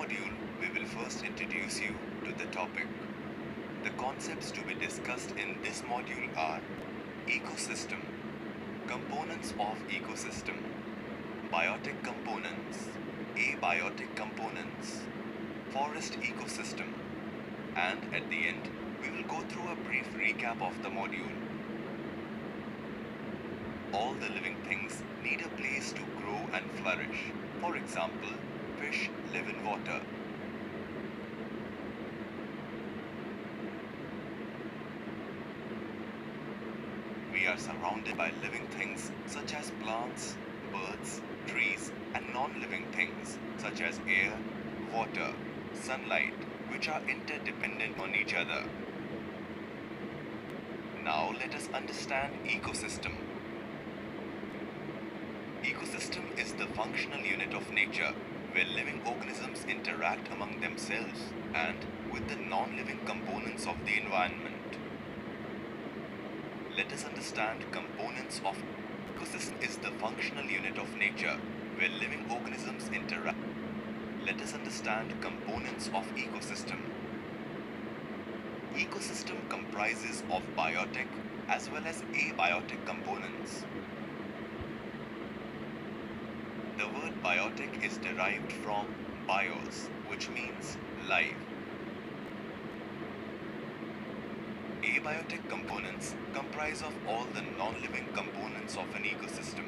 module, we will first introduce you to the topic. The concepts to be discussed in this module are ecosystem, components of ecosystem, biotic components, abiotic components, forest ecosystem, and at the end, we will go through a brief recap of the module. All the living things need a place to grow and flourish. For example, fish live in water. We are surrounded by living things such as plants, birds, trees, and non-living things such as air, water, sunlight, which are interdependent on each other. Now let us understand ecosystem. Ecosystem is the functional unit of nature where living organisms interact among themselves and with the non-living components of the environment. Let us understand components of ecosystem is the functional unit of nature where living organisms interact. Let us understand components of ecosystem. Ecosystem comprises of biotic as well as abiotic components. The word biotic is derived from bios, which means life. Abiotic components comprise of all the non-living components of an ecosystem.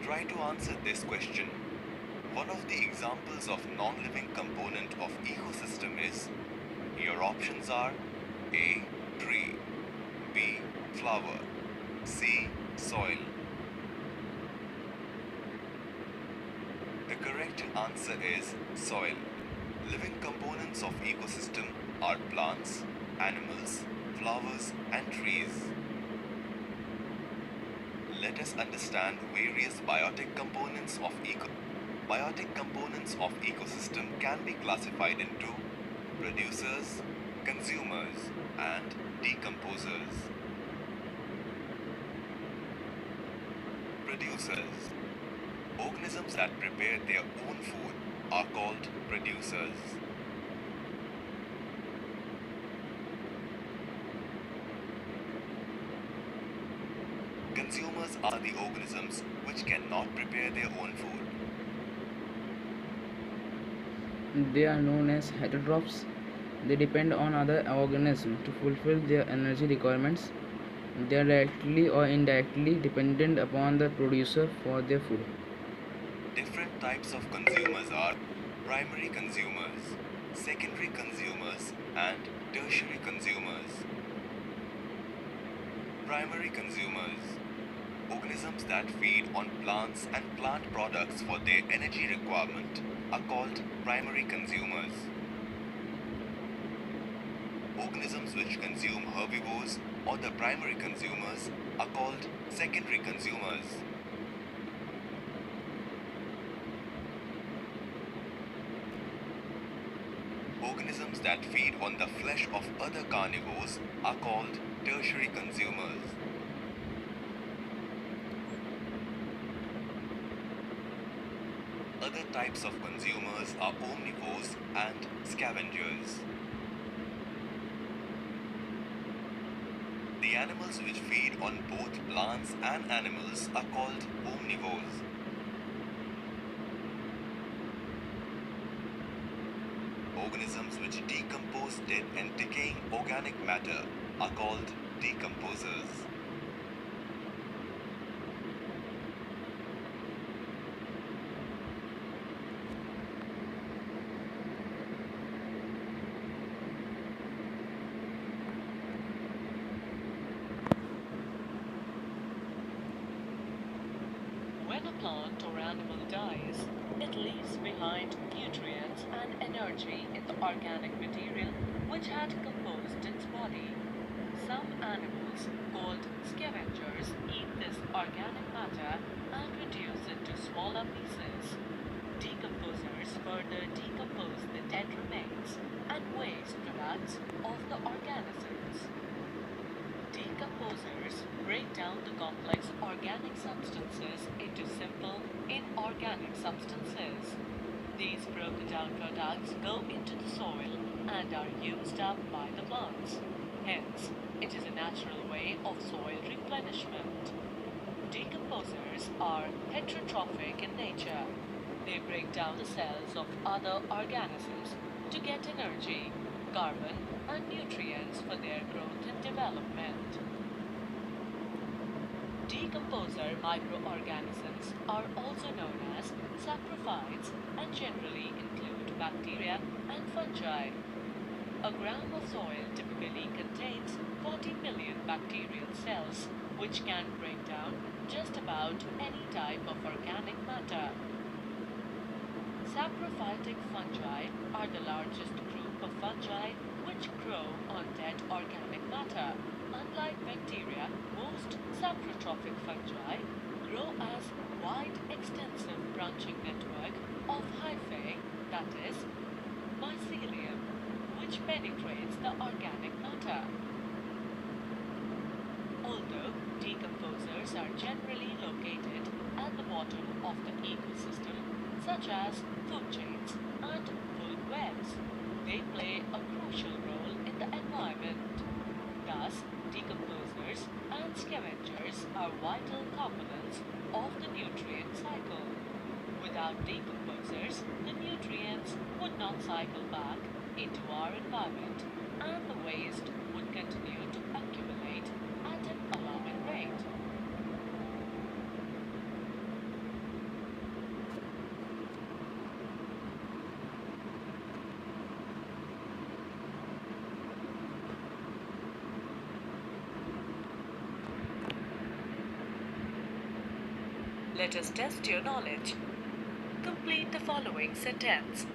Try to answer this question. One of the examples of non-living component of ecosystem is, your options are A. Tree, B. Flower, C. Soil. The correct answer is soil. Living components of ecosystem are plants, animals, flowers, and trees. Let us understand various biotic components of Biotic components of ecosystem can be classified into producers, consumers, and decomposers. Producers. Organisms that prepare their own food are called producers. Consumers are the organisms which cannot prepare their own food. They are known as heterotrophs. They depend on other organisms to fulfill their energy requirements. They are directly or indirectly dependent upon the producer for their food. Different types of consumers are primary consumers, secondary consumers, and tertiary consumers. Primary consumers. Organisms that feed on plants and plant products for their energy requirement are called primary consumers. Organisms which consume herbivores or the primary consumers are called secondary consumers. Organisms that feed on the flesh of other carnivores are called tertiary consumers. Other types of consumers are omnivores and scavengers. The animals which feed on both plants and animals are called omnivores. Organisms which decompose dead and decaying organic matter are called decomposers. When a plant or animal dies, it leaves behind nutrients and energy in the organic material which had composed its body. Some animals, called scavengers, eat this organic matter and reduce it to smaller pieces. Decomposers further decompose the dead remains and waste products of the organisms. Decomposers break down the complex organic substances into simple inorganic substances. These broken down products go into the soil and are used up by the plants. Hence, it is a natural way of soil replenishment. Decomposers are heterotrophic in nature. They break down the cells of other organisms to get energy, carbon, and nutrients for their growth and development. Decomposer microorganisms are also known as saprophytes and generally include bacteria and fungi. A gram of soil typically contains 40 million bacterial cells, which can break down just about any type of organic matter. Saprophytic fungi are the largest group of fungi which grow on dead organic matter. Unlike bacteria, most saprotrophic fungi grow as wide extensive branching network of hyphae, that is, mycelium, which penetrates the organic matter. Although decomposers are generally located at the bottom of the ecosystem, such as food chains and food webs, they play a crucial role in the environment. Thus, decomposers and scavengers are vital components of the nutrient cycle. Without decomposers, the nutrients would not cycle back into our environment and the waste would continue to accumulate at an alarming rate. Let us test your knowledge. Complete the following sentence.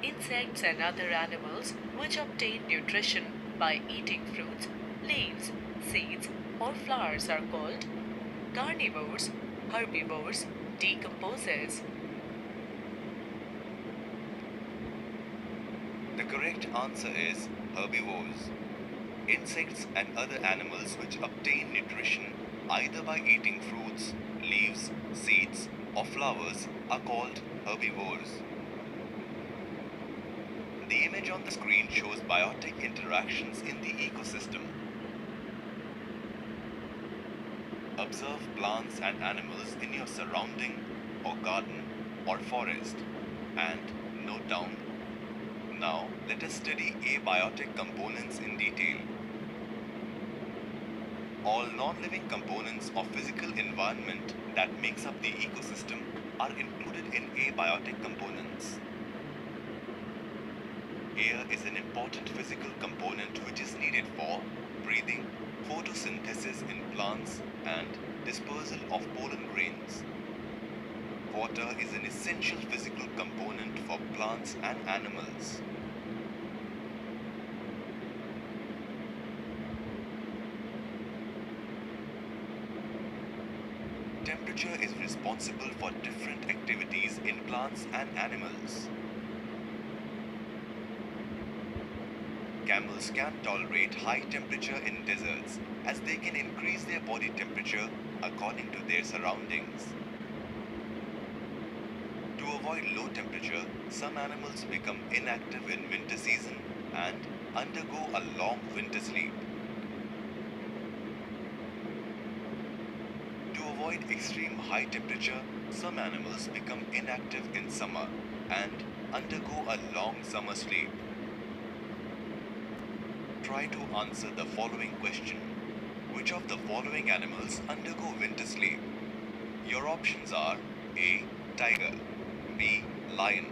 Insects and other animals which obtain nutrition by eating fruits, leaves, seeds, or flowers are called carnivores, herbivores, decomposers. The correct answer is herbivores. Insects and other animals which obtain nutrition either by eating fruits, leaves, seeds, or flowers are called herbivores. The image on the screen shows biotic interactions in the ecosystem. Observe plants and animals in your surrounding or garden or forest and note down. Now let us study abiotic components in detail. All non-living components of physical environment that makes up the ecosystem are included in abiotic components. Air is an important physical component which is needed for breathing, photosynthesis in plants, and dispersal of pollen grains. Water is an essential physical component for plants and animals. Temperature is responsible for different activities in plants and animals. Camels can tolerate high temperature in deserts as they can increase their body temperature according to their surroundings. To avoid low temperature, some animals become inactive in winter season and undergo a long winter sleep. To avoid extreme high temperature, some animals become inactive in summer and undergo a long summer sleep. Try to answer the following question. Which of the following animals undergo winter sleep? Your options are A. Tiger, B. Lion,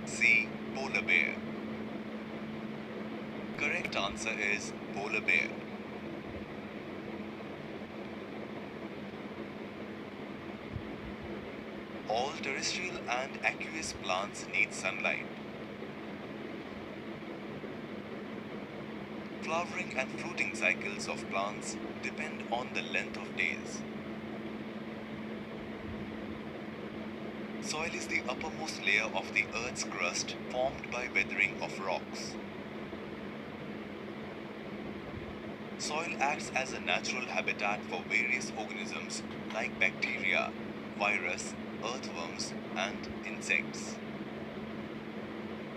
C. Polar bear. Correct answer is polar bear. All terrestrial and aqueous plants need sunlight. Flowering and fruiting cycles of plants depend on the length of days. Soil is the uppermost layer of the Earth's crust formed by weathering of rocks. Soil acts as a natural habitat for various organisms like bacteria, virus, earthworms, and insects.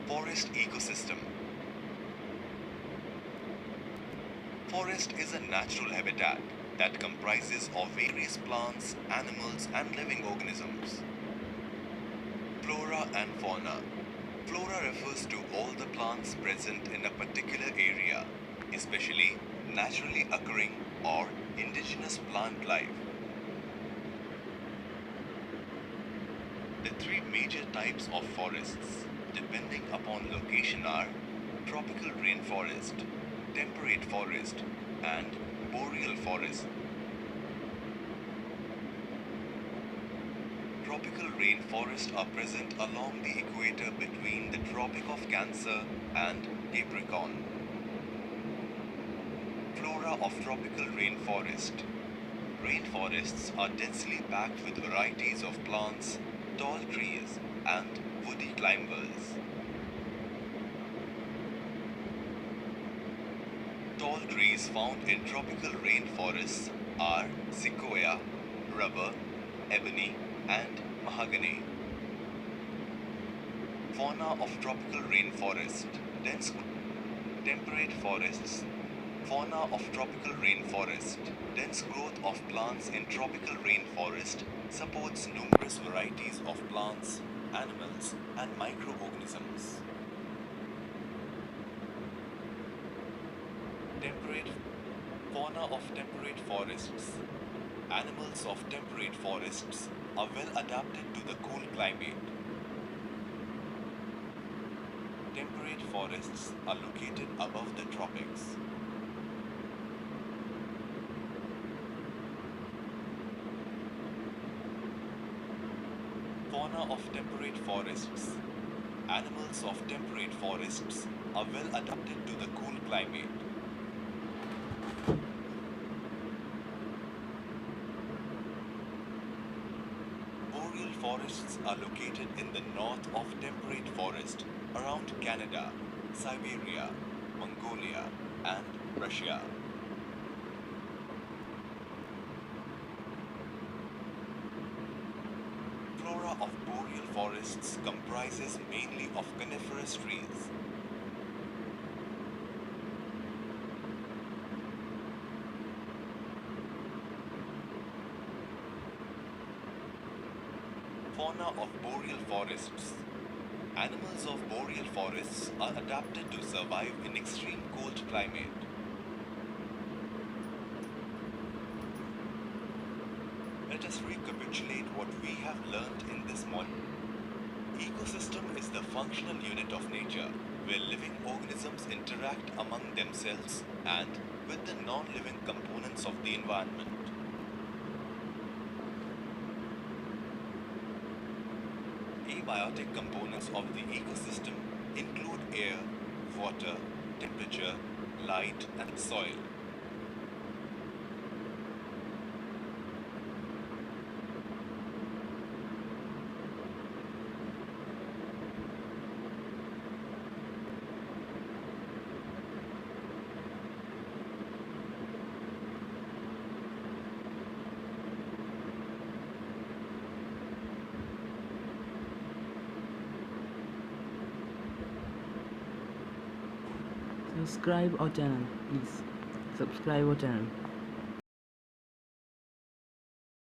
Forest ecosystem. Forest is a natural habitat that comprises of various plants, animals, and living organisms. Flora and fauna. Flora refers to all the plants present in a particular area, especially naturally occurring or indigenous plant life. The three major types of forests, depending upon location, are tropical rainforest, temperate forest, and boreal forest. Tropical rainforests are present along the equator between the Tropic of Cancer and Capricorn. Flora of tropical rainforest. Rainforests are densely packed with varieties of plants, tall trees, and woody climbers. Tall trees found in tropical rainforests are sequoia, rubber, ebony, and mahogany. Fauna of tropical rainforest. Dense temperate forests. Fauna of tropical rainforest. Dense growth of plants in tropical rainforest supports numerous varieties of plants, animals, and microorganisms. Temperate fauna of temperate forests. Animals of temperate forests are well adapted to the cool climate. Temperate forests are located above the tropics. Fauna of temperate forests. Animals of temperate forests are well adapted to the cool climate. Boreal forests are located in the north of temperate forest around Canada, Siberia, Mongolia, and Russia. Flora of boreal forests comprises mainly of coniferous trees. Fauna of boreal forests. Animals of boreal forests are adapted to survive in extreme cold climate. Let us recapitulate what we have learned in this module. Ecosystem is the functional unit of nature where living organisms interact among themselves and with the non-living components of the environment. Abiotic components of the ecosystem include air, water, temperature, light, and soil. Subscribe our channel, please. Subscribe our channel.